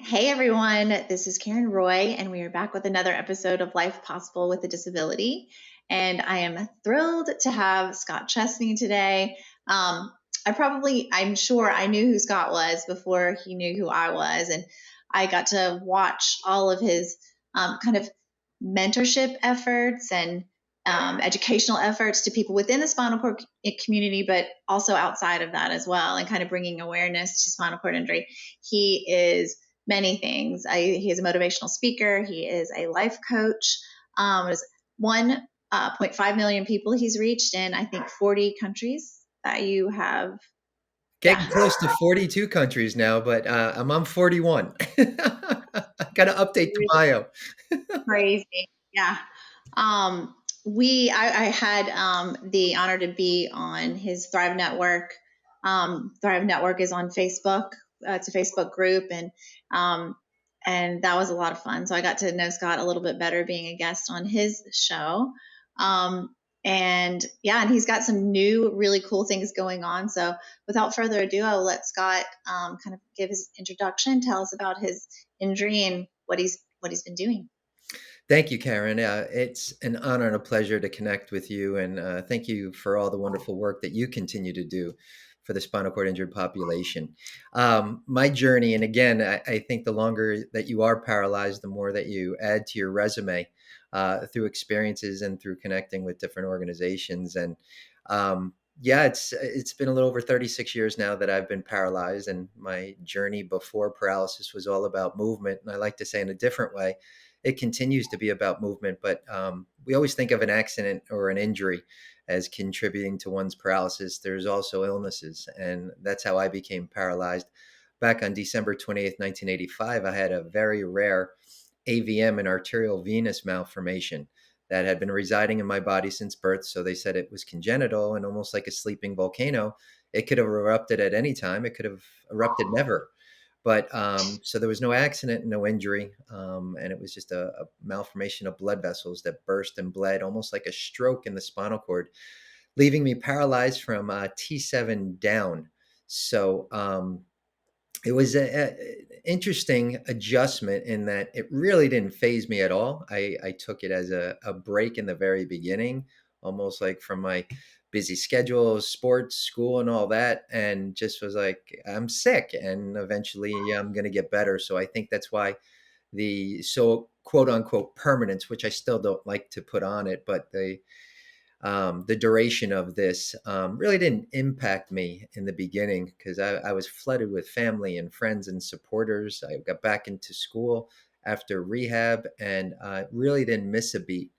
Hey everyone, this is Karen Roy, and we are back with another episode of Life Possible with a Disability. And I am thrilled to have Scott Chesney today. I'm sure I knew who Scott was before he knew who I was. And I got to watch all of his kind of mentorship efforts and educational efforts to people within the spinal cord community, but also outside of that as well, and kind of bringing awareness to spinal cord injury. He is many things. He is a motivational speaker. He is a life coach. There's 1.5 million people he's reached in, I think, 40 countries that you have. Getting close to 42 countries now, but I'm on 41. I got to update the bio. Crazy. Yeah. Um, I had the honor to be on his Thrive Network. Thrive Network is on Facebook. It's a Facebook group, and that was a lot of fun. So I got to know Scott a little bit better being a guest on his show. And yeah, and he's got some new, really cool things going on. So without further ado, I will let Scott kind of give his introduction, tell us about his injury and what he's been doing. Thank you, Karen. It's an honor and a pleasure to connect with you. And thank you for all the wonderful work that you continue to do for the spinal cord injured population. My journey, and again, I think the longer that you are paralyzed, the more that you add to your resume through experiences and through connecting with different organizations. And yeah, it's been a little over 36 years now that I've been paralyzed, and my journey before paralysis was all about movement. And I like to say in a different way, it continues to be about movement, but we always think of an accident or an injury as contributing to one's paralysis. There's also illnesses, and that's how I became paralyzed. Back on December 20th, 1985, I had a very rare AVM, an arterial venous malformation that had been residing in my body since birth. So they said it was congenital, and almost like a sleeping volcano, it could have erupted at any time. It could have erupted never. But so there was no accident, no injury, and it was just a malformation of blood vessels that burst and bled, almost like a stroke in the spinal cord, leaving me paralyzed from T7 down. So it was an interesting adjustment in that it really didn't phase me at all. I took it as a break in the very beginning, almost like from my busy schedule, sports, school, and all that, and just was like, I'm sick, and eventually I'm going to get better. So I think that's why so quote unquote permanence, which I still don't like to put on it, but the duration of this really didn't impact me in the beginning because I was flooded with family and friends and supporters. I got back into school after rehab and really didn't miss a beat.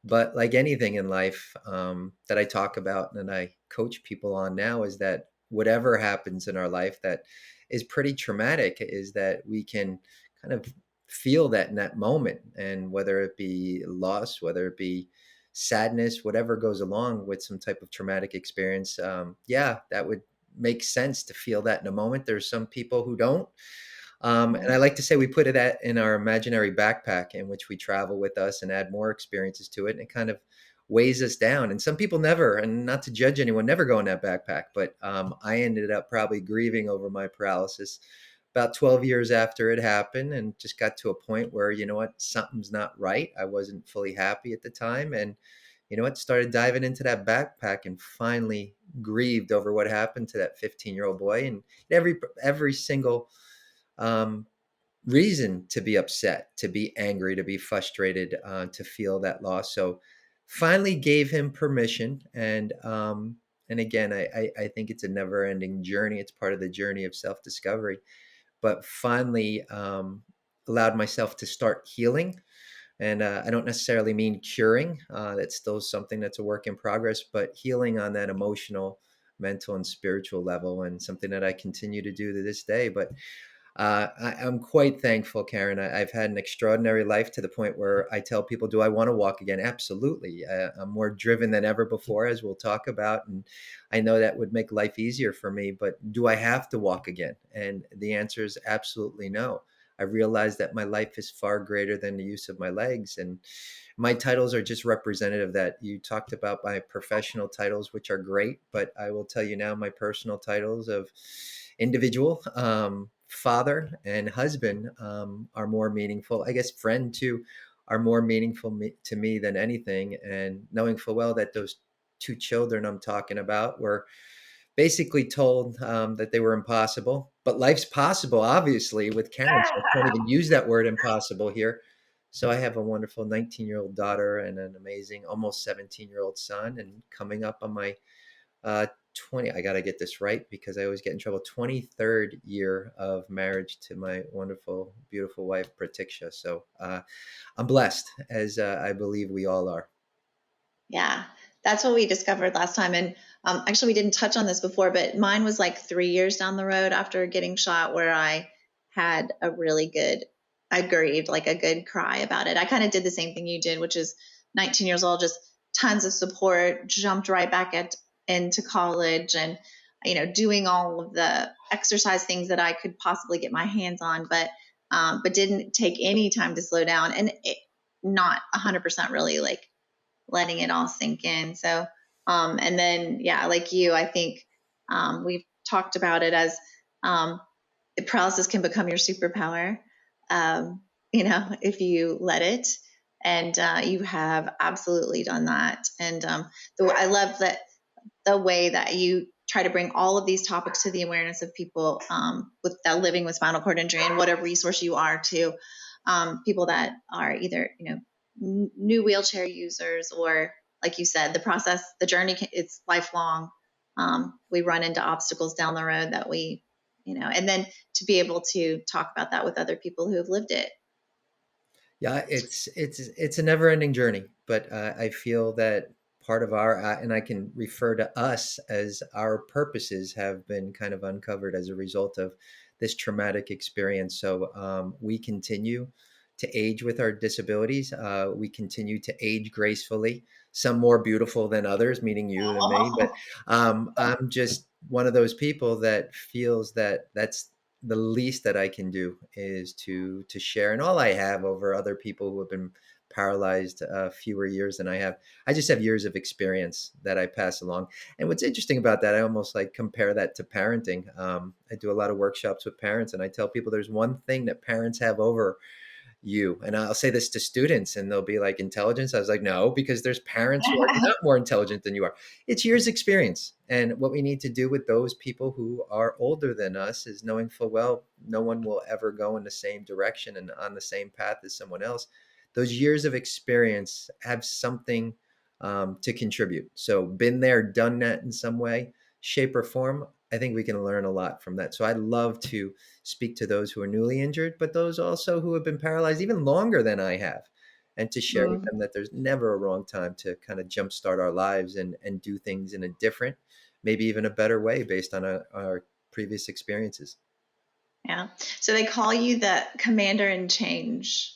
But like anything in life that I talk about and I coach people on now is that whatever happens in our life that is pretty traumatic is that we can kind of feel that in that moment. And whether it be loss, whether it be sadness, whatever goes along with some type of traumatic experience, yeah, that would make sense to feel that in a moment. There's some people who don't. And I like to say we put in our imaginary backpack in which we travel with us and add more experiences to it. And it kind of weighs us down. And some people never, and not to judge anyone, never go in that backpack. But I ended up probably grieving over my paralysis about 12 years after it happened and just got to a point where, you know what, something's not right. I wasn't fully happy at the time. And, you know what, started diving into that backpack and finally grieved over what happened to that 15-year-old boy. And every single um, reason to be upset, to be angry, to be frustrated, to feel that loss. So finally gave him permission. And again, I think it's a never ending journey. It's part of the journey of self discovery, but finally allowed myself to start healing. And I don't necessarily mean curing. That's still something that's a work in progress, but healing on that emotional, mental, and spiritual level, and something that I continue to do to this day. But I'm quite thankful, Karen. I've had an extraordinary life to the point where I tell people, do I want to walk again? Absolutely. I'm more driven than ever before, as we'll talk about. And I know that would make life easier for me, but do I have to walk again? And the answer is absolutely no. I realize that my life is far greater than the use of my legs. And my titles are just representative of that. You talked about my professional titles, which are great, but I will tell you now my personal titles of individual, father and husband are more meaningful. I guess friend too are more meaningful to me than anything. And knowing full well that those two children I'm talking about were basically told that they were impossible, but life's possible, obviously, with Karen. So I can't even use that word impossible here. So I have a wonderful 19-year-old daughter and an amazing, almost 17-year-old son. And coming up on my 20, I got to get this right because I always get in trouble, 23rd year of marriage to my wonderful, beautiful wife, Pratiksha. So I'm blessed, as I believe we all are. Yeah, that's what we discovered last time. And actually, we didn't touch on this before, but mine was like 3 years down the road after getting shot, where I had a really good, I grieved, like a good cry about it. I kind of did the same thing you did, which is 19 years old, just tons of support, jumped right back into college, and doing all of the exercise things that I could possibly get my hands on, but didn't take any time to slow down, and not 100% really like letting it all sink in. So, and then, yeah, like you, I think we've talked about it as paralysis can become your superpower, if you let it. And you have absolutely done that. And I love that the way that you try to bring all of these topics to the awareness of people with living with spinal cord injury, and what a resource you are to people that are either new wheelchair users, or like you said, the process, the journey, it's lifelong. We run into obstacles down the road that we and then to be able to talk about that with other people who have lived it. Yeah, it's a never-ending journey, but I feel that part of our and I can refer to us as our purposes have been kind of uncovered as a result of this traumatic experience. So we continue to age with our disabilities. We continue to age gracefully. Some more beautiful than others, meaning you and me. But I'm just one of those people that feels that that's the least that I can do is to share, and all I have over other people who have been paralyzed fewer years than I have. I just have years of experience that I pass along. And what's interesting about that, I almost like compare that to parenting. I do a lot of workshops with parents, and I tell people there's one thing that parents have over you. And I'll say this to students and they'll be like, intelligence. I was like, no, because there's parents who are not more intelligent than you are. It's years experience. And what we need to do with those people who are older than us is knowing full well, no one will ever go in the same direction and on the same path as someone else. Those years of experience have something to contribute. So been there, done that in some way, shape or form. I think we can learn a lot from that. So I'd love to speak to those who are newly injured, but those also who have been paralyzed even longer than I have, and to share with Mm. them that there's never a wrong time to kind of jumpstart our lives and do things in a different, maybe even a better way based on our previous experiences. Yeah. So they call you the commander in change,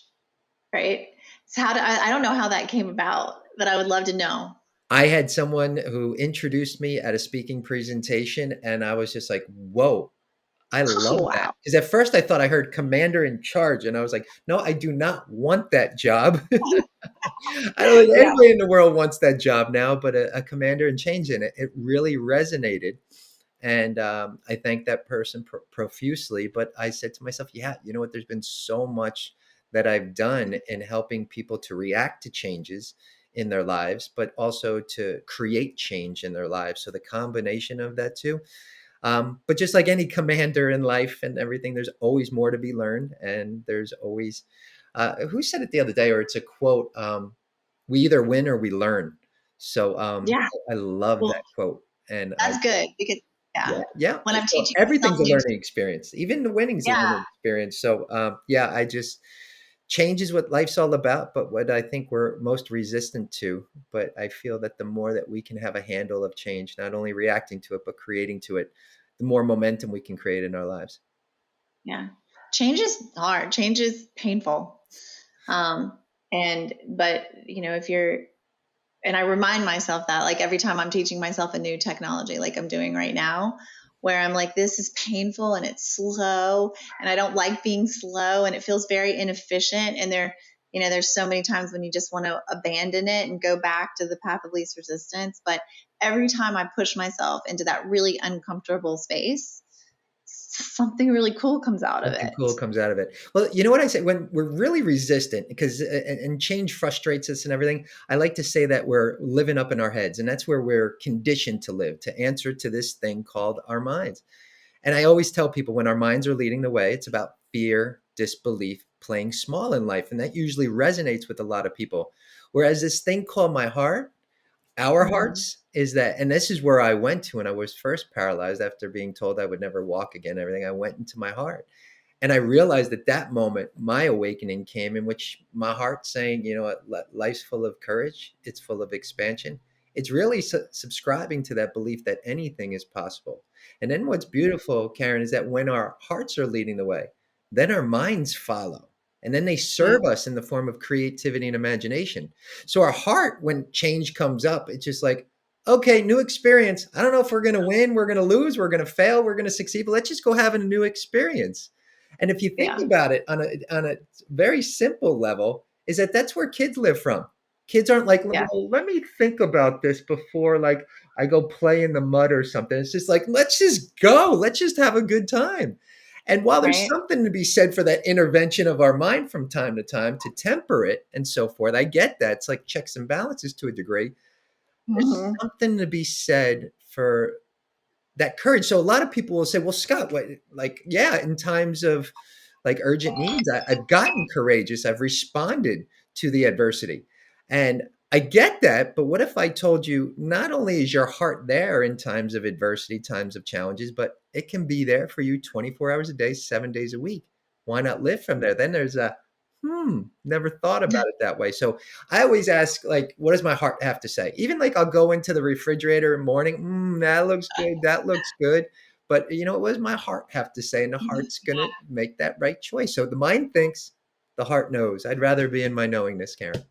right? So I don't know how that came about, but I would love to know. I had someone who introduced me at a speaking presentation, and I was just like, whoa, I Oh, love that. wow. Because at first I thought I heard commander in charge, and I was like, no, I do not want that job. I don't think Yeah. anybody in the world wants that job now, but a commander in change in it. It really resonated. And I thanked that person profusely. But I said to myself, yeah, you know what? There's been so much that I've done in helping people to react to changes in their lives, but also to create change in their lives. So the combination of that two. But just like any commander in life and everything, there's always more to be learned. And there's always, who said it the other day, or it's a quote, we either win or we learn. So Yeah. I love Well, that quote. And I, that's good because, yeah, yeah, yeah. when I'm So teaching myself everything's a new, learning experience. Even the winning's a yeah, learning experience. So yeah, I just change is what life's all about, but what I think we're most resistant to. But I feel that the more that we can have a handle of change, not only reacting to it, but creating to it, the more momentum we can create in our lives. yeah. Change is hard. Change is painful. Um, but if you're, and I remind myself that like every time I'm teaching myself a new technology, like I'm doing right now, where I'm like, this is painful and it's slow and I don't like being slow and it feels very inefficient. And there's so many times when you just want to abandon it and go back to the path of least resistance. But every time I push myself into that really uncomfortable space, something really cool comes out of Something it. cool comes out of it. Well, you know what I say when we're really resistant because and change frustrates us and everything. I like to say that we're living up in our heads, and that's where we're conditioned to live, to answer to this thing called our minds. And I always tell people when our minds are leading the way, it's about fear, disbelief, playing small in life, and that usually resonates with a lot of people. Whereas this thing called my heart, our Mhm. hearts, is that, and this is where I went to when I was first paralyzed after being told I would never walk again. Everything I went into my heart. And I realized at that moment, my awakening came in which my heart saying, you know what, life's full of courage. It's full of expansion. It's really subscribing to that belief that anything is possible. And then what's beautiful, Karen, is that when our hearts are leading the way, then our minds follow. And then they Mm. serve us in the form of creativity and imagination. So our heart, when change comes up, it's just like, okay, new experience. I don't know if we're going to win, we're going to lose, we're going to fail, we're going to succeed, but let's just go have a new experience. And if you think Yeah. about it on a very simple level, is that that's where kids live from. Kids aren't like, Yeah. well, let me think about this before like I go play in the mud or something. It's just like, let's just go. Let's just have a good time. And while there's Right. something to be said for that intervention of our mind from time to time to temper it and so forth, I get that. It's like checks and balances to a degree. There's Hmm. something to be said for that courage. So a lot of people will say, well, Scott, what, like, yeah, in times of like urgent needs, I've gotten courageous. I've responded to the adversity. And I get that. But what if I told you not only is your heart there in times of adversity, times of challenges, but it can be there for you 24 hours a day, 7 days a week? Why not live from there? Then there's a, never thought about it that way. So I always ask, like, what does my heart have to say? Even like I'll go into the refrigerator in the morning, that looks good, that looks good. But you know, what does my heart have to say? And the heart's gonna make that right choice. So the mind thinks, the heart knows. I'd rather be in my knowingness, Karen.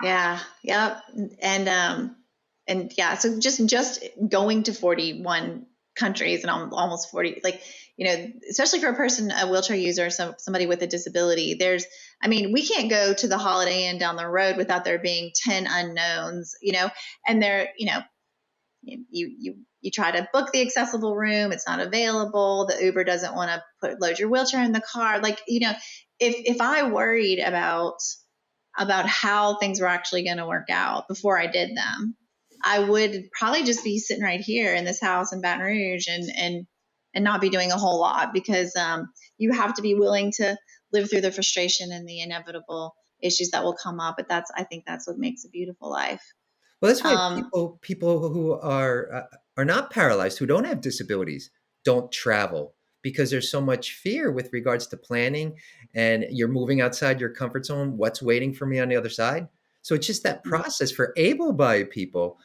Yeah. Yep. And yeah, so just going to 41 countries and almost 40, like, especially for a person, a wheelchair user, somebody with a disability, I mean, we can't go to the Holiday Inn down the road without there being 10 unknowns, and you try to book the accessible room, it's not available, the Uber doesn't want to load your wheelchair in the car, like, if I worried about how things were actually going to work out before I did them, I would probably just be sitting right here in this house in Baton Rouge and not be doing a whole lot, because you have to be willing to live through the frustration and the inevitable issues that will come up. But I think that's what makes a beautiful life. Well, that's why Um, people who are not paralyzed, who don't have disabilities, don't travel because there's so much fear with regards to planning, and you're moving outside your comfort zone. What's waiting for me on the other side? So it's just that process for able-bodied people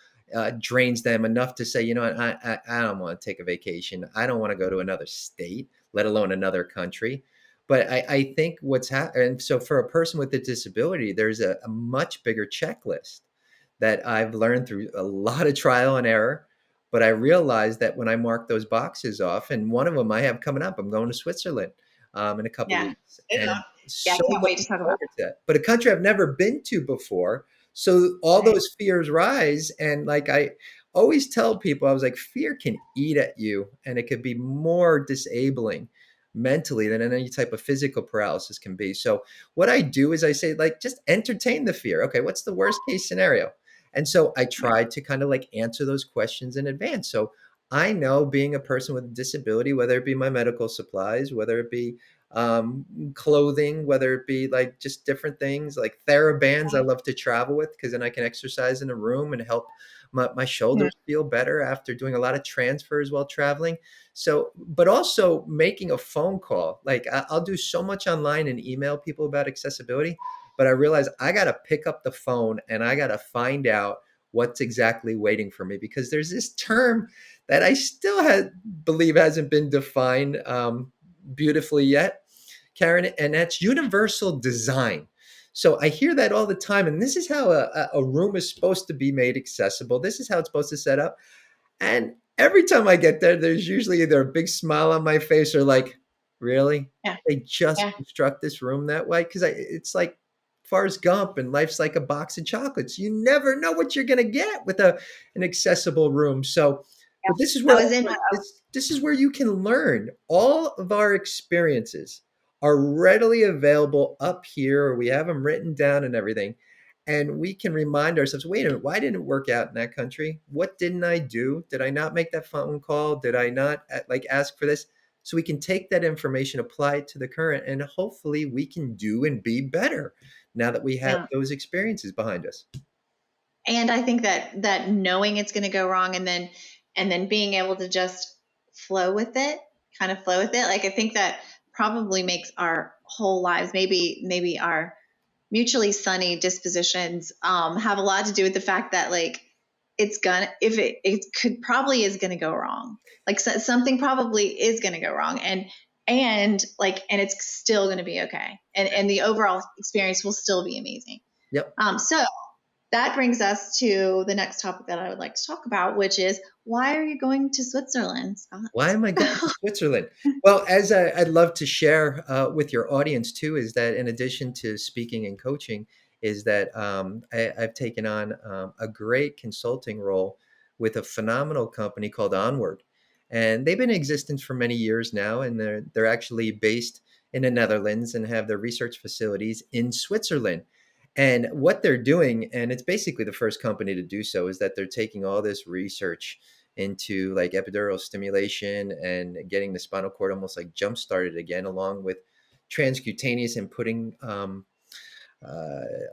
drains them enough to say, you know what, I don't want to take a vacation. I don't want to go to another state, let alone another country. But I think what's happened. So for a person with a disability, there's a much bigger checklist that I've learned through a lot of trial and error. But I realized that when I mark those boxes off, and one of them I have coming up, I'm going to Switzerland in a couple yeah, weeks, and yeah, I so can't wait to looking talk about forward to that. But a country I've never been to before, so all that. those fears rise, and like I always tell people, I was like, fear can eat at you, and it could be more disabling mentally than any type of physical paralysis can be. So what I do is I say, like, just entertain the fear. Okay, what's the worst case scenario? And so I Right. try to kind of like answer those questions in advance. So I know, being a person with a disability, whether it be my medical supplies, whether it be clothing, whether it be like just different things like TheraBands, I love to travel with because then I can exercise in a room and help my Yeah. shoulders feel better after doing a lot of transfers while traveling. So, but also making a phone call. Like I'll do so much online and email people about accessibility, but I realized I got to pick up the phone and I got to find out what's exactly waiting for me, because there's this term that I still believe hasn't been defined beautifully yet, Karen, and that's universal design. So I hear that all the time, and this is how a room is supposed to be made accessible. This is how it's supposed to set up. And every time I get there, there's usually either a big smile on my face or like, really? Yeah. They just Yeah. construct this room that way? Because it's like Forrest Gump and life's like a box of chocolates. You never know what you're going to get with an accessible room. So But this is I where was in my, this is where you can learn. All of our experiences are readily available up here, or we have them written down and everything. And we can remind ourselves, wait a minute, why didn't it work out in that country? What didn't I do? Did I not make that phone call? Did I not like ask for this? So we can take that information, apply it to the current, and hopefully we can do and be better now that we have yeah. those experiences behind us. And I think that knowing it's going to go wrong and then being able to just flow with it, kind of flow with it. Like I think that probably makes our whole lives, maybe our mutually sunny dispositions have a lot to do with the fact that like it's gonna if it could probably is gonna go wrong. Like something probably is gonna go wrong and it's still gonna be okay. And the overall experience will still be amazing. Yep. So that brings us to the next topic that I would like to talk about, which is why are you going to Switzerland, Why am I going to Scott? Switzerland? Well, as I'd love to share with your audience too, is that in addition to speaking and coaching, is that I've taken on a great consulting role with a phenomenal company called Onward, and they've been in existence for many years now, and they're actually based in the Netherlands and have their research facilities in Switzerland. And what they're doing, and it's basically the first company to do so, is that they're taking all this research into like epidural stimulation and getting the spinal cord almost like jump started again, along with transcutaneous and putting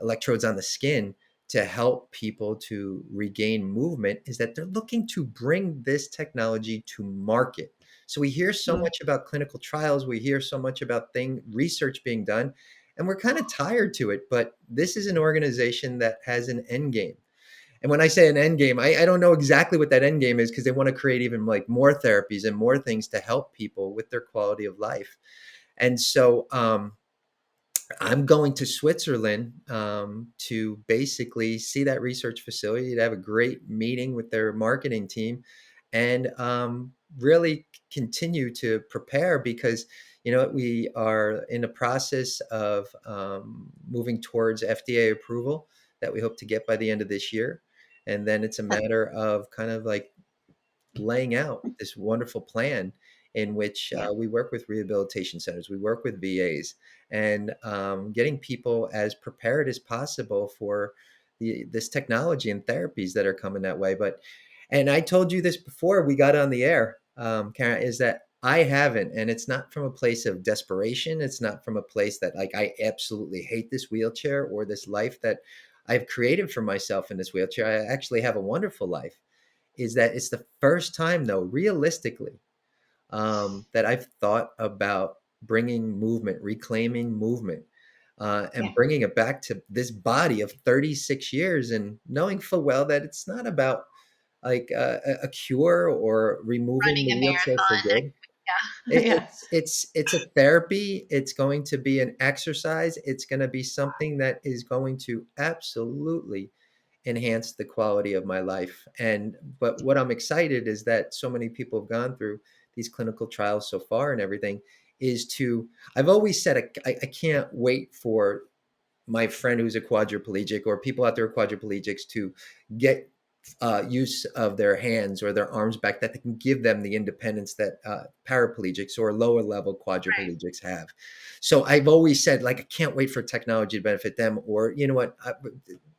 electrodes on the skin to help people to regain movement, is that they're looking to bring this technology to market. So we hear so much about clinical trials, we hear so much about research being done, and we're kind of tired to it. But this is an organization that has an end game. And when I say an end game, I don't know exactly what that end game is, because they want to create even like more therapies and more things to help people with their quality of life. And so I'm going to Switzerland to basically see that research facility, to have a great meeting with their marketing team, and really continue to prepare, because we are in the process of moving towards FDA approval that we hope to get by the end of this year. And then it's a matter of kind of like laying out this wonderful plan in which Yeah. we work with rehabilitation centers, we work with VAs, and getting people as prepared as possible for this technology and therapies that are coming that way. And I told you this before we got on the air, Karen, is that I haven't, and it's not from a place of desperation. It's not from a place that like I absolutely hate this wheelchair or this life that I've created for myself in this wheelchair. I actually have a wonderful life. Is that it's the first time, though, realistically, that I've thought about bringing movement, reclaiming movement, and Yeah. bringing it back to this body of 36 years, and knowing full well that it's not about like a cure or removing Running the a wheelchair for marathon. good. Yeah. Yeah. It's a therapy. It's going to be an exercise. It's going to be something that is going to absolutely enhance the quality of my life. But what I'm excited is that so many people have gone through these clinical trials so far and everything, is to, I've always said, I can't wait for my friend who's a quadriplegic, or people out there who are quadriplegics, to get use of their hands or their arms back, that they can give them the independence that paraplegics or lower level quadriplegics have. So I've always said, like, I can't wait for technology to benefit them, or you know what,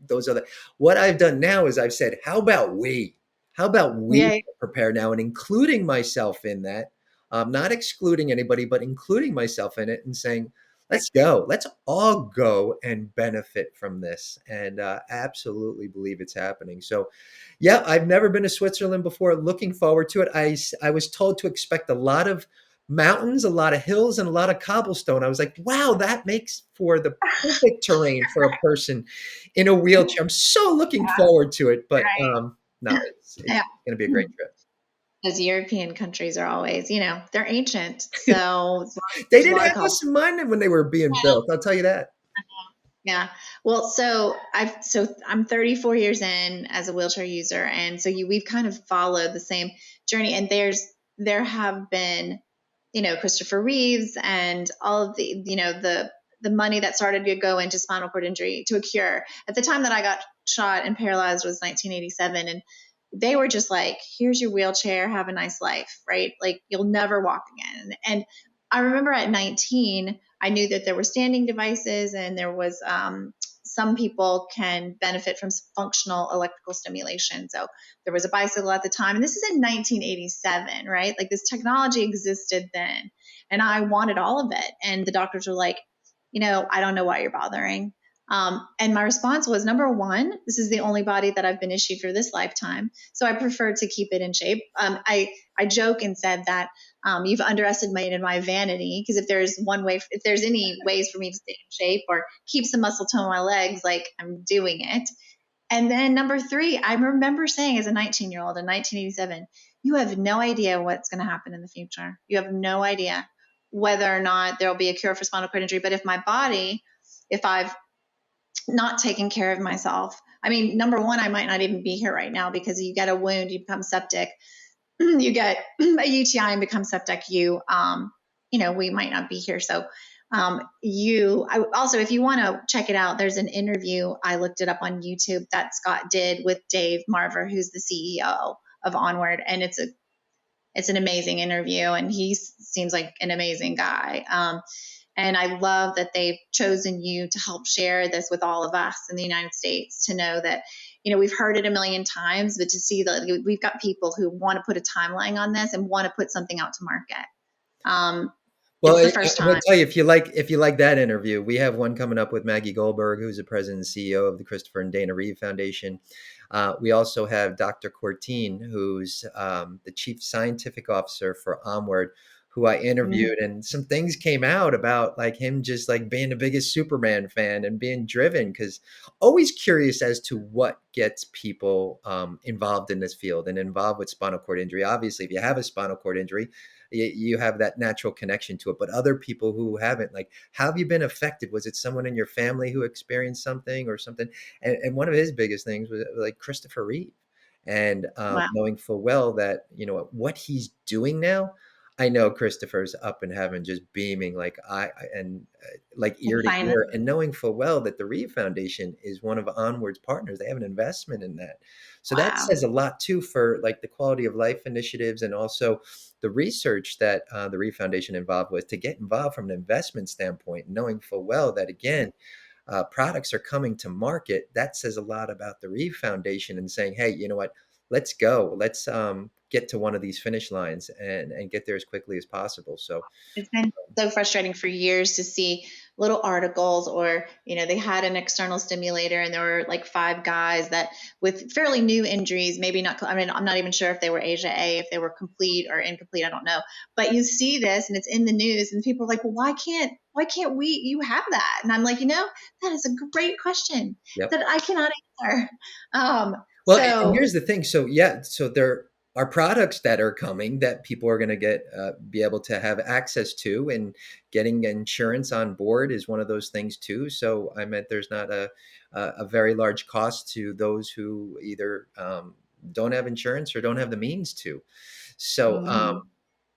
those other. What I've done now is I've said, how about we? How about we Yeah. prepare now, and including myself in that, not excluding anybody, but including myself in it, and saying, let's go. Let's all go and benefit from this, and absolutely believe it's happening. So, yeah, I've never been to Switzerland before. Looking forward to it. I was told to expect a lot of mountains, a lot of hills, and a lot of cobblestone. I was like, wow, that makes for the perfect terrain for a person in a wheelchair. I'm so looking forward to it. But no, it's Yeah. going to be a great trip. Those European countries are always, they're ancient. So They there's a didn't lot of have culture. us in mind when they were being built. I'll tell you that. Yeah. Well, I'm 34 years in as a wheelchair user, and so we've kind of followed the same journey. And there have been, Christopher Reeves and all of the money that started to go into spinal cord injury to a cure. At the time that I got shot and paralyzed was 1987, they were just like, here's your wheelchair, have a nice life, right? Like, you'll never walk again. And I remember at 19, I knew that there were standing devices, and there was some people can benefit from functional electrical stimulation. So there was a bicycle at the time, and this is in 1987, right? Like, this technology existed then, and I wanted all of it. And the doctors were like, I don't know why you're bothering. And my response was, number one, this is the only body that I've been issued for this lifetime, so I prefer to keep it in shape. I joke and said that you've underestimated my vanity, because if there's any ways for me to stay in shape or keep some muscle tone in my legs, like, I'm doing it. And then number three, I remember saying as a 19-year-old in 1987, you have no idea what's going to happen in the future. You have no idea whether or not there will be a cure for spinal cord injury. But if I've not taking care of myself, I mean, number one, I might not even be here right now, because you get a wound, you become septic, you get a UTI and become septic, we might not be here. So also, if you want to check it out, there's an interview, I looked it up on YouTube, that Scott did with Dave Marver, who's the CEO of Onward. And it's an amazing interview, and he seems like an amazing guy. And I love that they've chosen you to help share this with all of us in the United States, to know that, we've heard it a million times, but to see that we've got people who want to put a timeline on this and want to put something out to market. Well, It's the I'm first gonna time. tell you, if you like that interview, we have one coming up with Maggie Goldberg, who's the president and CEO of the Christopher and Dana Reeve Foundation. We also have Dr. Courtine, who's the chief scientific officer for Onward, who I Mhm. interviewed, and some things came out about like him just like being the biggest Superman fan and being driven, because always curious as to what gets people involved in this field and involved with spinal cord injury. Obviously, if you have a spinal cord injury, you have that natural connection to it. But other people who haven't, like, how have you been affected? Was it someone in your family who experienced something or something? And one of his biggest things was like Christopher Reeve, and Wow. knowing full well that what he's doing now. I know Christopher's up in heaven, just beaming like like ear to Finally. ear, and knowing full well that the Reeve Foundation is one of Onward's partners. They have an investment in that, so that Wow. says a lot too for like the quality of life initiatives, and also the research that the Reeve Foundation involved with, to get involved from an investment standpoint, knowing full well that, again, products are coming to market. That says a lot about the Reeve Foundation, and saying, hey, you know what? Let's go. Let's get to one of these finish lines and get there as quickly as possible. So It's been so frustrating for years to see little articles, or, they had an external stimulator, and there were like five guys that with fairly new injuries, maybe not, I mean, I'm not even sure if they were Asia A, if they were complete or incomplete, I don't know. But you see this and it's in the news, and people are like, well, why can't you have that? And I'm like, that is a great question yep. that I cannot answer. Well, and So here's the thing. So yeah, so there are products that are coming that people are going to be able to have access to, and getting insurance on board is one of those things too. So I meant there's not a very large cost to those who either don't have insurance or don't have the means to. So, mhm,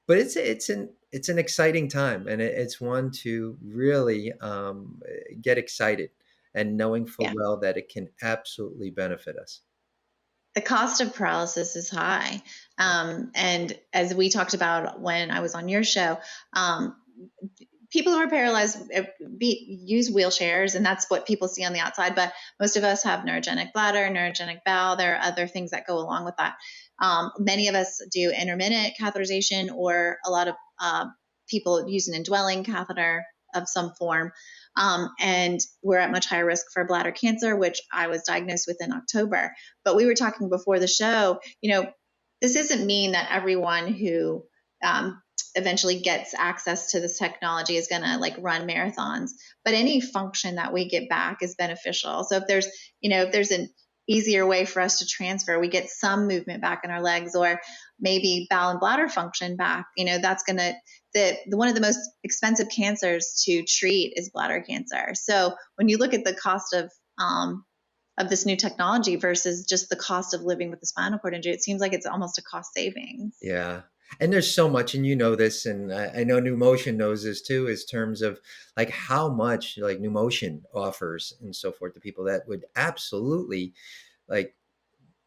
but it's an exciting time, and it's one to really get excited, and knowing full yeah. well that it can absolutely benefit us. The cost of paralysis is high. And as we talked about when I was on your show, um, people who are paralyzed use wheelchairs, and that's what people see on the outside. But most of us have neurogenic bladder, neurogenic bowel. There are other things that go along with that. Many of us do intermittent catheterization, or a lot of people use an indwelling catheter of some form. And we're at much higher risk for bladder cancer, which I was diagnosed with in October. But we were talking before the show, this doesn't mean that everyone who eventually gets access to this technology is going to like run marathons, but any function that we get back is beneficial. So if there's an easier way for us to transfer, we get some movement back in our legs, or maybe bowel and bladder function back, that's going to, one of the most expensive cancers to treat is bladder cancer. So when you look at the cost of this new technology versus just the cost of living with the spinal cord injury, it seems like it's almost a cost savings. Yeah. And there's so much, and you know this, and I know New Motion knows this too, is terms of like how much like New Motion offers and so forth to people that would absolutely like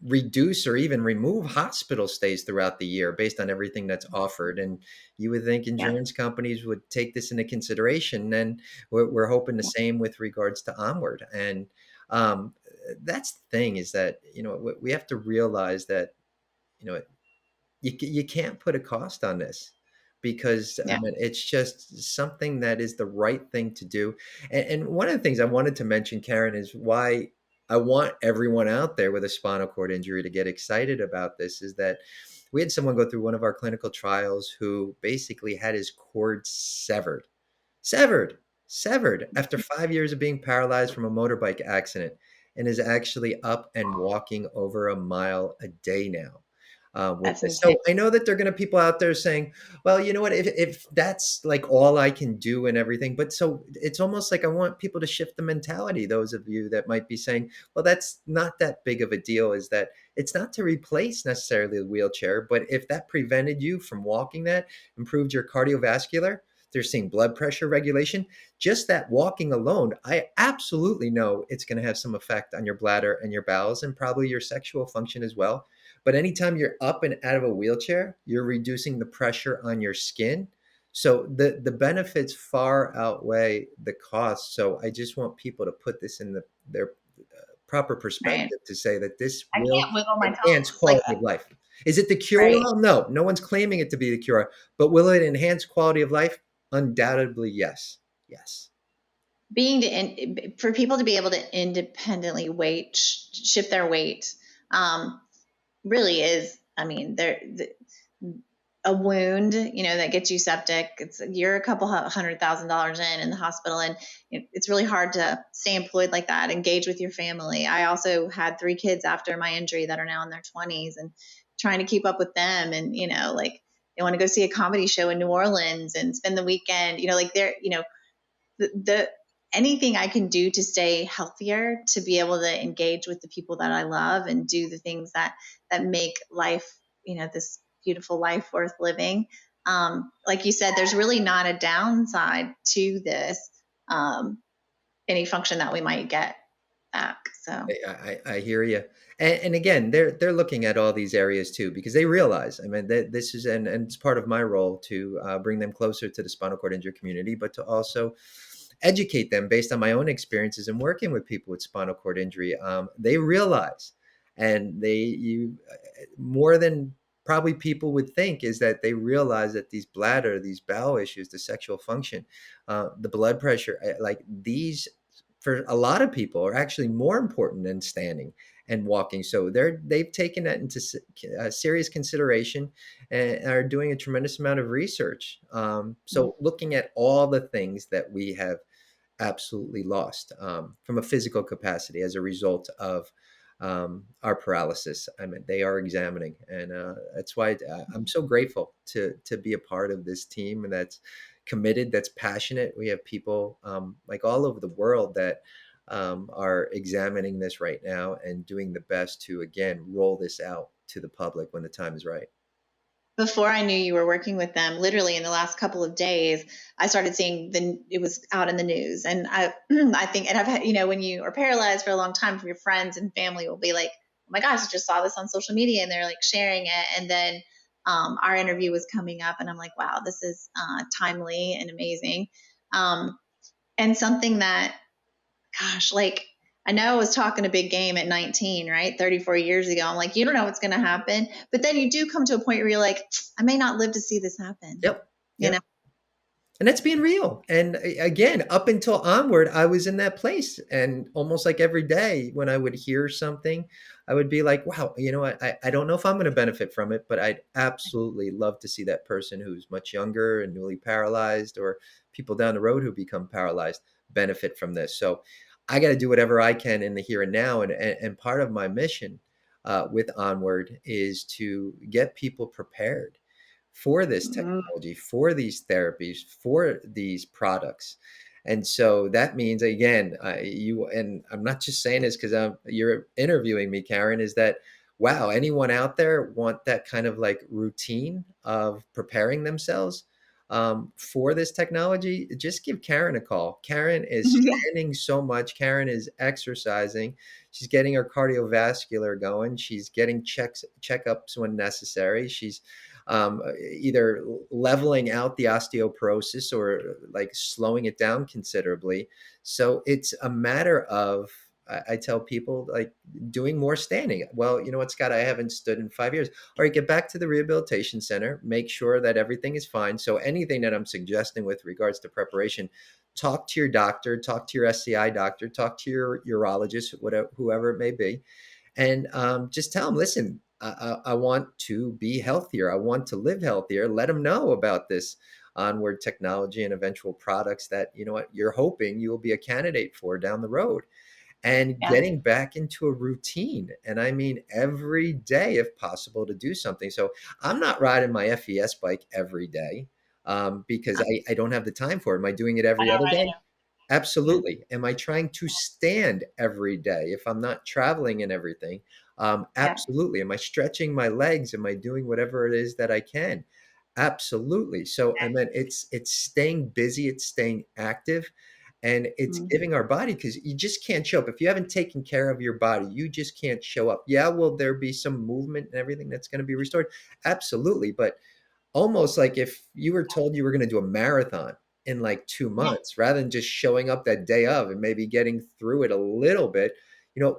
reduce or even remove hospital stays throughout the year based on everything that's offered. And you would think Yeah. insurance companies would take this into consideration. And we're hoping the same with regards to Onward. And um, that's the thing, is that, we have to realize that, you know, you can't put a cost on this, because I Yeah. mean, it's just something that is the right thing to do. And one of the things I wanted to mention, Karen, is why I want everyone out there with a spinal cord injury to get excited about this, is that we had someone go through one of our clinical trials who basically had his cord severed, severed after 5 years of being paralyzed from a motorbike accident, and is actually up and walking over a mile a day now. With That's this. insane. So I know that there are going to people out there saying, well, you know what, if that's like all I can do and everything, but so it's almost like I want people to shift the mentality. Those of you that might be saying, well, that's not that big of a deal, is that it's not to replace necessarily the wheelchair, but if that prevented you from walking, that improved your cardiovascular, they're seeing blood pressure regulation. Just that walking alone, I absolutely know it's going to have some effect on your bladder and your bowels, and probably your sexual function as well. But anytime you're up and out of a wheelchair, you're reducing the pressure on your skin. So the benefits far outweigh the costs. So I just want people to put this in their proper Right. perspective, to say that this I will can't wiggle my enhance toes like quality of life. Is it the cure right. all? No, no one's claiming it to be the cure. But will it enhance quality of life? Undoubtedly, yes. Yes. For people to be able to independently shift their weight, um, really is, I mean, a wound, that gets you septic. You're a couple $100,000 in the hospital, and it's really hard to stay employed like that, engage with your family. I also had 3 kids after my injury that are now in their 20s, and trying to keep up with them. And, like, they want to go see a comedy show in New Orleans and spend the weekend, like they're, the anything I can do to stay healthier, to be able to engage with the people that I love and do the things that make life, this beautiful life worth living. Like you said, there's really not a downside to this. Any function that we might get back. So I hear you. And again, they're looking at all these areas too, because they realize, I mean, that this is, and it's part of my role to bring them closer to the spinal cord injury community, but to also educate them based on my own experiences and working with people with spinal cord injury. They realize, and you more than probably people would think, is that they realize that these bladder, these bowel issues, the sexual function, the blood pressure, like these, for a lot of people, are actually more important than standing and walking. So they've taken that into serious consideration, and are doing a tremendous amount of research. So looking at all the things that we have absolutely lost from a physical capacity as a result of our paralysis. I mean, they are examining, and that's why I'm so grateful to be a part of this team, and that's committed, that's passionate. We have people like all over the world that are examining this right now and doing the best to, again, roll this out to the public when the time is right. before I knew you were working with them, literally in the last couple of days, I started seeing it was out in the news. And I think, and I've had, when you are paralyzed for a long time, your friends and family will be like, oh my gosh, I just saw this on social media, and they're like sharing it. And then our interview was coming up, and I'm like, wow, this is timely and amazing. Um, and something that, gosh, like, I know I was talking a big game at 19, right? 34 years ago. I'm like, you don't know what's going to happen. But then you do come to a point where you're like, I may not live to see this happen, Yep. you know? Yep. And that's being real. And again, up until Onward, I was in that place. And almost like every day when I would hear something, I would be like, wow, I don't know if I'm going to benefit from it, but I'd absolutely love to see that person who's much younger and newly paralyzed, or people down the road who become paralyzed, benefit from this. So I got to do whatever I can in the here and now. And part of my mission with Onward is to get people prepared for this Mhm. technology, for these therapies, for these products. And so that means, again, and I'm not just saying this because you're interviewing me, Karen, is that, wow, anyone out there want that kind of like routine of preparing themselves? for this technology, just give Karen a call. Karen is Yeah. standing so much. Karen is exercising. She's getting her cardiovascular going. She's getting checkups when necessary. She's either leveling out the osteoporosis or like slowing it down considerably. So it's a matter of, I tell people, like, doing more standing. Well, you know what, Scott, I haven't stood in 5 years. All right, get back to the rehabilitation center, make sure that everything is fine. So anything that I'm suggesting with regards to preparation, talk to your doctor, talk to your SCI doctor, talk to your urologist, whatever, whoever it may be, and just tell them, listen, I want to be healthier. I want to live healthier. Let them know about this Onward technology and eventual products that, you know what, you're hoping you will be a candidate for down the road, and Yeah. getting back into a routine. And I mean, every day, if possible, to do something. So I'm not riding my FES bike every day because I don't have the time for it. Am I doing it I every know, other right? day? Yeah. Absolutely. Am I trying to stand every day if I'm not traveling and everything? Yeah. Absolutely. Am I stretching my legs? Am I doing whatever it is that I can? Absolutely. So I mean, it's staying busy, it's staying active, and it's Mhm. giving our body, because you just can't show up if you haven't taken care of your body. You just can't show up. Yeah, will there be some movement and everything that's going to be restored? Absolutely. But almost like if you were told you were going to do a marathon in like two Yeah. months rather than just showing up that day of and maybe getting through it a little bit,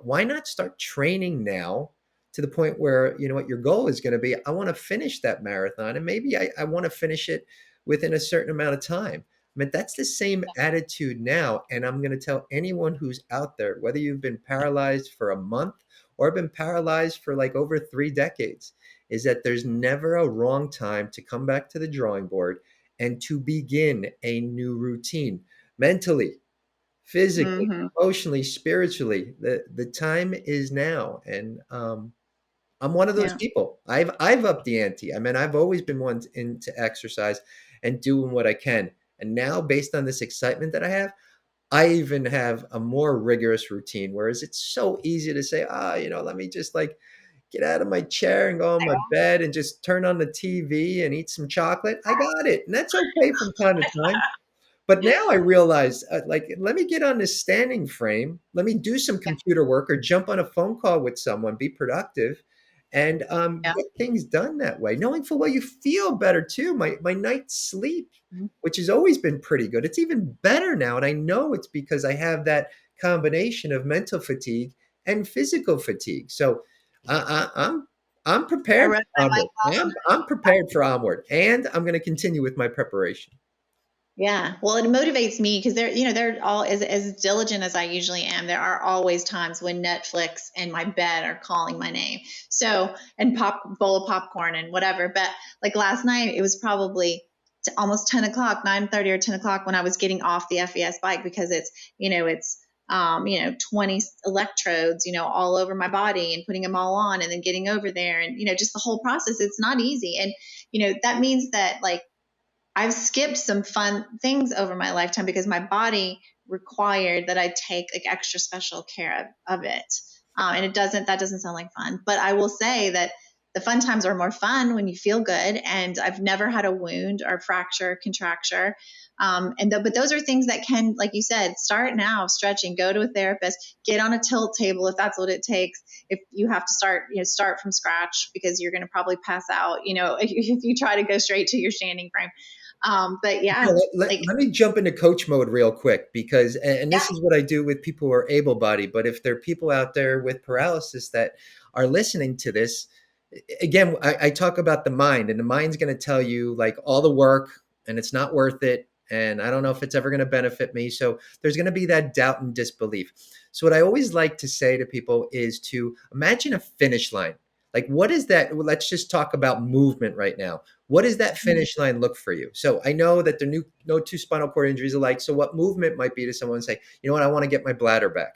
why not start training now to the point where, what your goal is going to be? I want to finish that marathon, and maybe I want to finish it within a certain amount of time. I mean, that's the same attitude now. And I'm going to tell anyone who's out there, whether you've been paralyzed for a month or been paralyzed for like over 3 decades, is that there's never a wrong time to come back to the drawing board and to begin a new routine, mentally, physically, Hmm. emotionally, spiritually. The time is now. And I'm one of those Yeah. people. I've upped the ante. I mean, I've always been one into exercise and doing what I can. And now, based on this excitement that I have, I even have a more rigorous routine. Whereas it's so easy to say, let me just like get out of my chair and go on my bed and just turn on the TV and eat some chocolate. I got it. And that's okay from time to time. But now I realize, like, let me get on this standing frame. Let me do some computer work or jump on a phone call with someone, be productive, and Yeah. get things done that way. Knowing full well you feel better too. My night's sleep, Mhm. which has always been pretty good, it's even better now. And I know it's because I have that combination of mental fatigue and physical fatigue. So I'm I prepared rode for my onward. bike off of I'm prepared for onward, and I'm going to continue with my preparation. Yeah. Well, it motivates me because they're all as diligent as I usually am. There are always times when Netflix and my bed are calling my name. So, and bowl of popcorn and whatever. But like last night, it was probably almost 10 o'clock, 9:30 or 10 o'clock when I was getting off the FES bike because it's 20 electrodes, all over my body and putting them all on and then getting over there and, just the whole process. It's not easy. And, that means that like, I've skipped some fun things over my lifetime because my body required that I take like extra special care of it. And that doesn't sound like fun, but I will say that the fun times are more fun when you feel good. And I've never had a wound or fracture, contracture. But those are things that can, like you said, start now, stretching, go to a therapist, get on a tilt table if that's what it takes. If you have to start from scratch because you're going to probably pass out, if you try to go straight to your standing frame. But Yeah, yeah, like, let me jump into coach mode real quick, because, and yeah, this is what I do with people who are able bodied, but if there are people out there with paralysis that are listening to this, again, I talk about the mind, and the mind's going to tell you like all the work and it's not worth it. And I don't know if it's ever going to benefit me. So there's going to be that doubt and disbelief. So what I always like to say to people is to imagine a finish line. Like, what is that? Well, let's just talk about movement right now. What does that finish line look for you? So I know that there are no two spinal cord injuries alike. So what movement might be to someone say, you know what, I want to get my bladder back.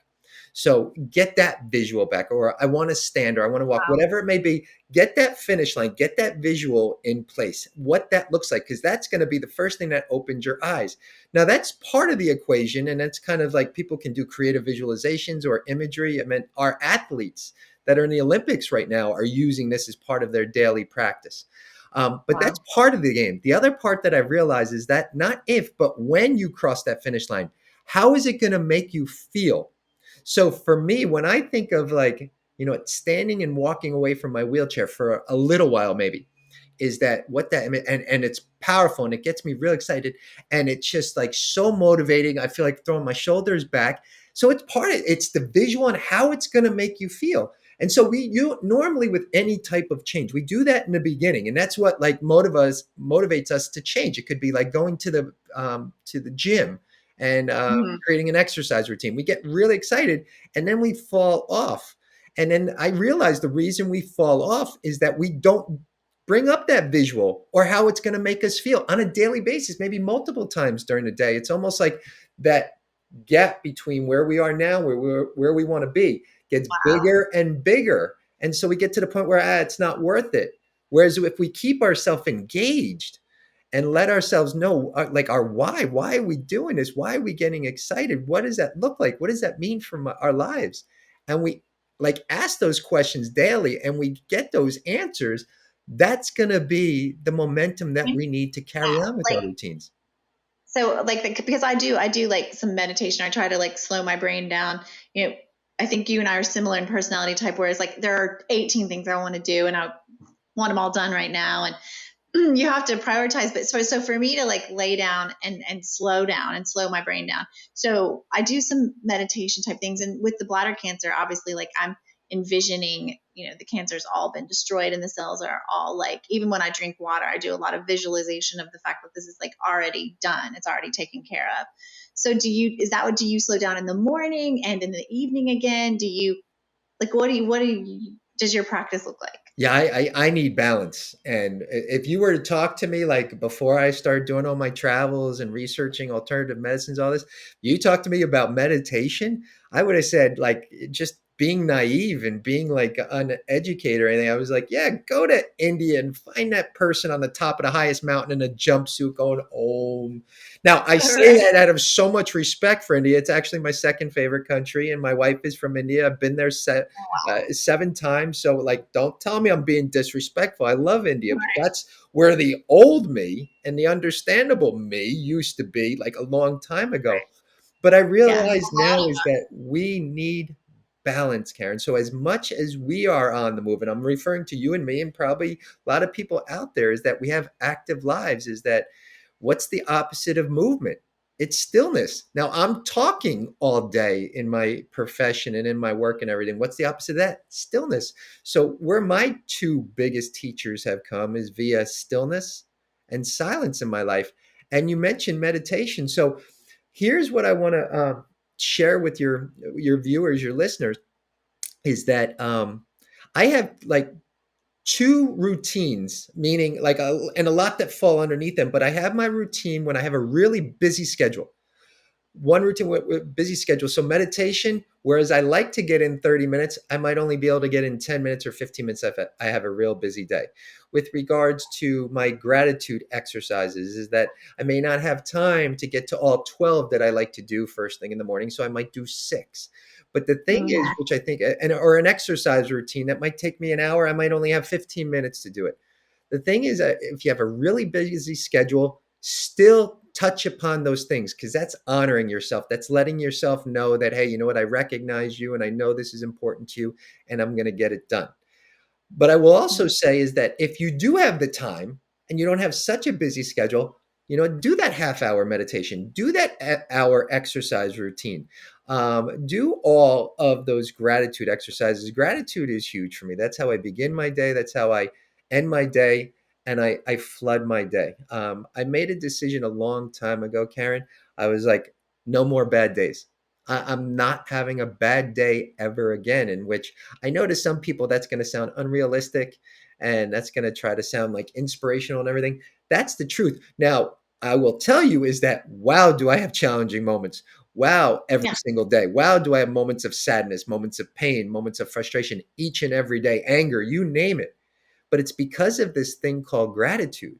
So get that visual back, or I want to stand, or I want to walk, whatever it may be. Get that finish line, get that visual in place, what that looks like, because that's going to be the first thing that opens your eyes. Now, that's part of the equation, and that's kind of like people can do creative visualizations or imagery. I mean, our athletes that are in the Olympics right now are using this as part of their daily practice. But that's Wow. part of the game. The other part that I realize is that not if, but when you cross that finish line, how is it going to make you feel? So for me, when I think of like, standing and walking away from my wheelchair for a little while, maybe, is that what that, and it's powerful and it gets me real excited and it's just like so motivating. I feel like throwing my shoulders back. So it's the visual and how it's going to make you feel. And so you normally with any type of change, we do that in the beginning, and that's what like motivates us to change. It could be like going to the gym and Mhm. creating an exercise routine. We get really excited, and then we fall off. And then I realize the reason we fall off is that we don't bring up that visual or how it's going to make us feel on a daily basis, maybe multiple times during the day. It's almost like that gap between where we are now, where we want to be, gets Wow. bigger and bigger. And so we get to the point where it's not worth it. Whereas if we keep ourselves engaged and let ourselves know like our why are we doing this? Why are we getting excited? What does that look like? What does that mean for our lives? And we like ask those questions daily and we get those answers. That's going to be the momentum that we need to carry Yeah. on with our Like, routines. so like, because I do like some meditation. I try to like slow my brain down. You know, I think you and I are similar in personality type, whereas like there are 18 things I want to do and I want them all done right now. And you have to prioritize. But so for me to like lay down and slow down and slow my brain down. So I do some meditation type things. And with the bladder cancer, obviously, like I'm envisioning, the cancer's all been destroyed and the cells are all like, even when I drink water, I do a lot of visualization of the fact that this is like already done. It's already taken care of. So do you slow down in the morning and in the evening again? Do you like, does your practice look like? Yeah, I need balance. And if you were to talk to me like before I started doing all my travels and researching alternative medicines, all this, you talk to me about meditation, I would have said like just being naive and being like uneducated or anything. I was like, yeah, go to India and find that person on the top of the highest mountain in a jumpsuit going, oh. Now I say Right. that out of so much respect for India. It's actually my second favorite country, and my wife is from India. I've been there 7 times. So, like, don't tell me I'm being disrespectful. I love India, but that's where the old me and the understandable me used to be, like a long time ago. But I Yeah. realize now is that we need balance, Karen. So, as much as we are on the move, and I'm referring to you and me, and probably a lot of people out there, is that we have active lives, is that what's the opposite of movement? It's stillness. Now, I'm talking all day in my profession and in my work and everything. What's the opposite of that? Stillness. So, where my two biggest teachers have come is via stillness and silence in my life. And you mentioned meditation. So, here's what I want to share with your viewers, your listeners, is that I have like two routines, meaning like and a lot that fall underneath them. But I have my routine when I have a really busy schedule. One routine with busy schedule. So meditation, whereas I like to get in 30 minutes, I might only be able to get in 10 minutes or 15 minutes if I have a real busy day. With regards to my gratitude exercises, is that I may not have time to get to all 12 that I like to do first thing in the morning. So I might do 6. But the thing Mm. is, which I think, or an exercise routine that might take me an hour, I might only have 15 minutes to do it. The thing is that if you have a really busy schedule, still touch upon those things because that's honoring yourself. That's letting yourself know that, hey, you know what? I recognize you and I know this is important to you and I'm going to get it done. But I will also say is that if you do have the time and you don't have such a busy schedule, do that half-hour meditation, do that hour exercise routine, do all of those gratitude exercises. Gratitude is huge for me. That's how I begin my day. That's how I end my day, and I flood my day. I made a decision a long time ago, Karen. I was like, no more bad days. I'm not having a bad day ever again. In which I know to some people that's going to sound unrealistic and that's going to try to sound like inspirational and everything. That's the truth. Now, I will tell you is that, wow, do I have challenging moments? Wow, every Yeah. single day. Wow, do I have moments of sadness, moments of pain, moments of frustration each and every day, anger, you name it. But it's because of this thing called gratitude.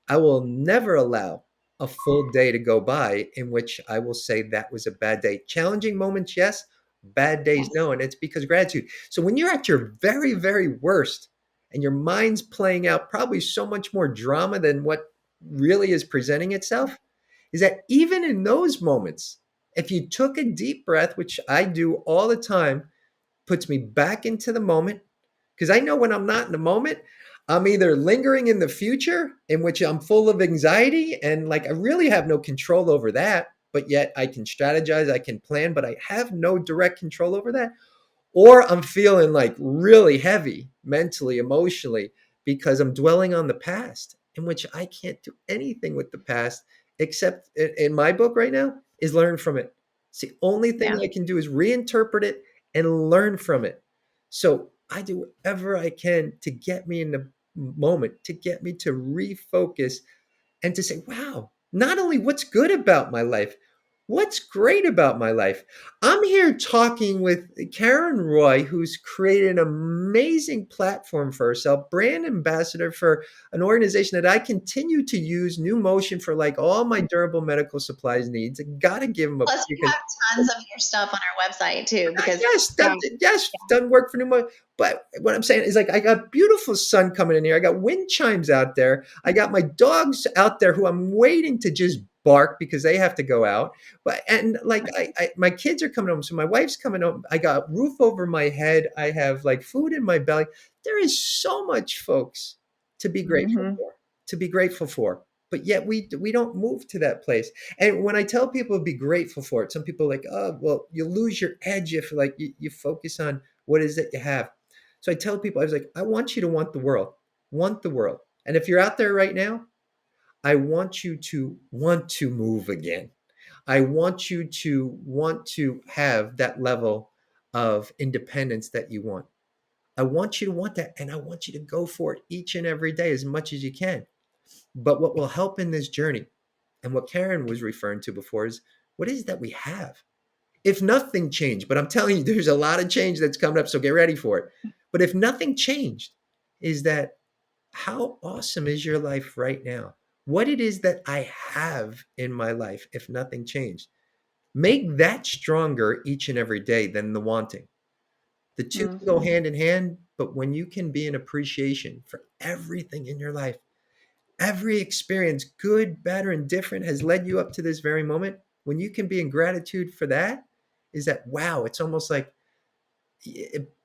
I will never allow a full day to go by in which I will say that was a bad day. Challenging moments, yes. Bad days, Yes. no. And it's because gratitude. So when you're at your very, very worst and your mind's playing out probably so much more drama than what really is presenting itself, is that even in those moments, if you took a deep breath, which I do all the time, puts me back into the moment. Because I know when I'm not in the moment, I'm either lingering in the future, in which I'm full of anxiety and like I really have no control over that, but yet I can strategize, I can plan, but I have no direct control over that. Or I'm feeling like really heavy mentally, emotionally, because I'm dwelling on the past, in which I can't do anything with the past except in my book right now is learn from it. It's the only thing Yeah. I can do is reinterpret it and learn from it. So I do whatever I can to get me in the moment, to get me to refocus and to say, wow, not only what's good about my life, what's great about my life. I'm here talking with Karen Roy, who's created an amazing platform for herself, brand ambassador for an organization that I continue to use, New Motion, for like all my durable medical supplies needs. I got to give them a Plus, we freaking have tons of your stuff on our website too, because yes, yeah, yes, done work for New. But what I'm saying is, like, I got beautiful sun coming in here. I got wind chimes out there. I got my dogs out there who I'm waiting to just bark because they have to go out. But and like, my kids are coming home, so my wife's coming home. I got roof over my head. I have like food in my belly. There is so much, folks, to be grateful hmm for. To be grateful for. But yet we don't move to that place. And when I tell people to be grateful for it, some people are like, oh, well, you lose your edge if like you focus on what is it you have. So I tell people, I was like, I want you to want the world. And if you're out there right now, I want you to want to move again. I want you to want to have that level of independence that you want. I want you to want that. And I want you to go for it each and every day as much as you can. But what will help in this journey, and what Karen was referring to before, is what is that we have? If nothing changed, but I'm telling you, there's a lot of change that's coming up, so get ready for it. But if nothing changed, is that how awesome is your life right now? What it is that I have in my life, if nothing changed. Make that stronger each and every day than the wanting. The two can go hmm hand in hand, but when you can be in appreciation for everything in your life, every experience, good, better, and different, has led you up to this very moment. When you can be in gratitude for that, is that wow, it's almost like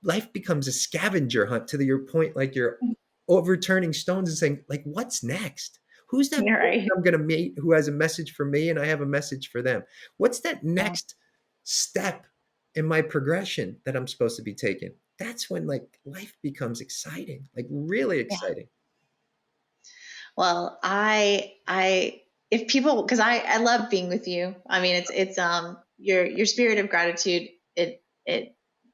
life becomes a scavenger hunt to your point, like you're overturning stones and saying, like, what's next? Who's that You're person right. I'm going to meet who has a message for me and I have a message for them? What's that Yeah. next step in my progression that I'm supposed to be taking? That's when like life becomes exciting, like really Yeah. exciting. Well, if people, because I love being with you. I mean, it's your spirit of gratitude. It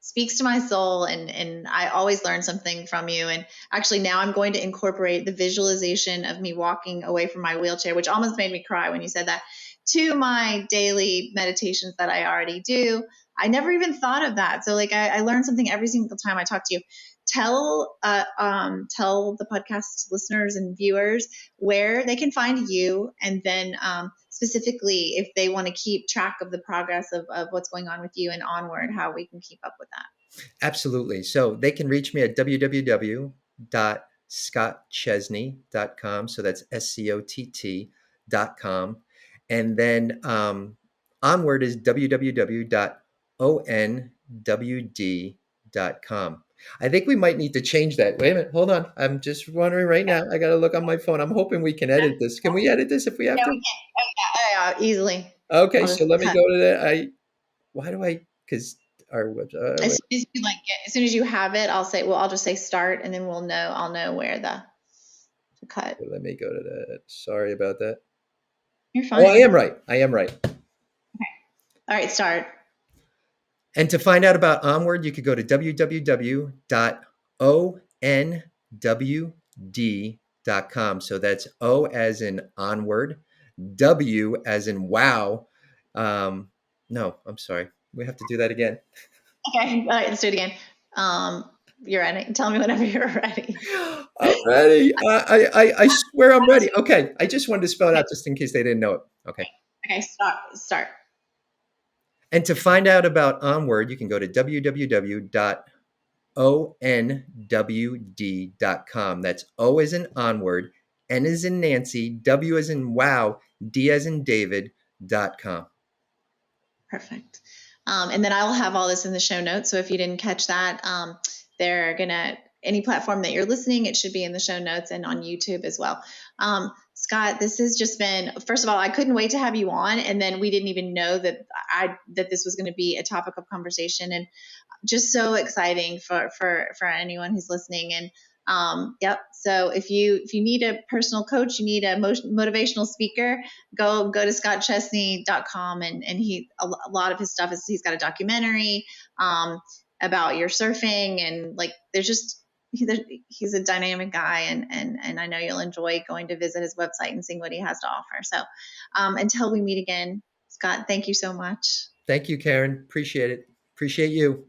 speaks to my soul, and I always learn something from you. And actually, now I'm going to incorporate the visualization of me walking away from my wheelchair, which almost made me cry when you said that, to my daily meditations that I already do. I never even thought of that. So like I learn something every single time I talk to you. Tell the podcast listeners and viewers where they can find you, and then specifically if they want to keep track of the progress of what's going on with you and Onward, how we can keep up with that. Absolutely. So they can reach me at www.scottchesney.com. So that's SCOTT.com. And then Onward is www.onwd.com. I think we might need to change that. Wait a minute. Hold on. I'm just wondering right now. I got to look on my phone. I'm hoping we can edit this. Can we edit this if we have Yeah, to? we can. Easily. Okay. I'll So just let me cut go to that. Why do I, because our website, as soon as you have it. I'll just say start, and then I'll know where the to cut. let me go to that. Sorry about that. You're Oh, I fine. am right. I am right. All right, start. And to find out about Onward, you could go to www.onwd.com. So that's O as in onward, W as in wow. No, I'm sorry. We have to do that again. Okay, all right, let's do it again. um you're ready, tell me whenever you're ready. I'm ready. I swear I'm ready. Okay, Okay. I just wanted to spell it out just in case they didn't know it. Okay. start. And to find out about Onward, you can go to www.onwd.com. onwd.com. That's O as in onward, N as in Nancy, W as in wow, D as in David.com. Perfect. And then I'll have all this in the show notes. So if you didn't catch that, they're going to, any platform that you're listening, it should be in the show notes and on YouTube as well. Scott, this has just been, first of all, I couldn't wait to have you on. And then we didn't even know that this was going to be a topic of conversation, and just so exciting for anyone who's listening. And yep. So if you need a personal coach, you need a motivational speaker, go to scottchesney.com, and a lot of his stuff is, he's got a documentary about your surfing, and like there's just he's a dynamic guy, and I know you'll enjoy going to visit his website and seeing what he has to offer. So until we meet again, Scott, thank you so much. Thank you, Karen. Appreciate it. Appreciate you.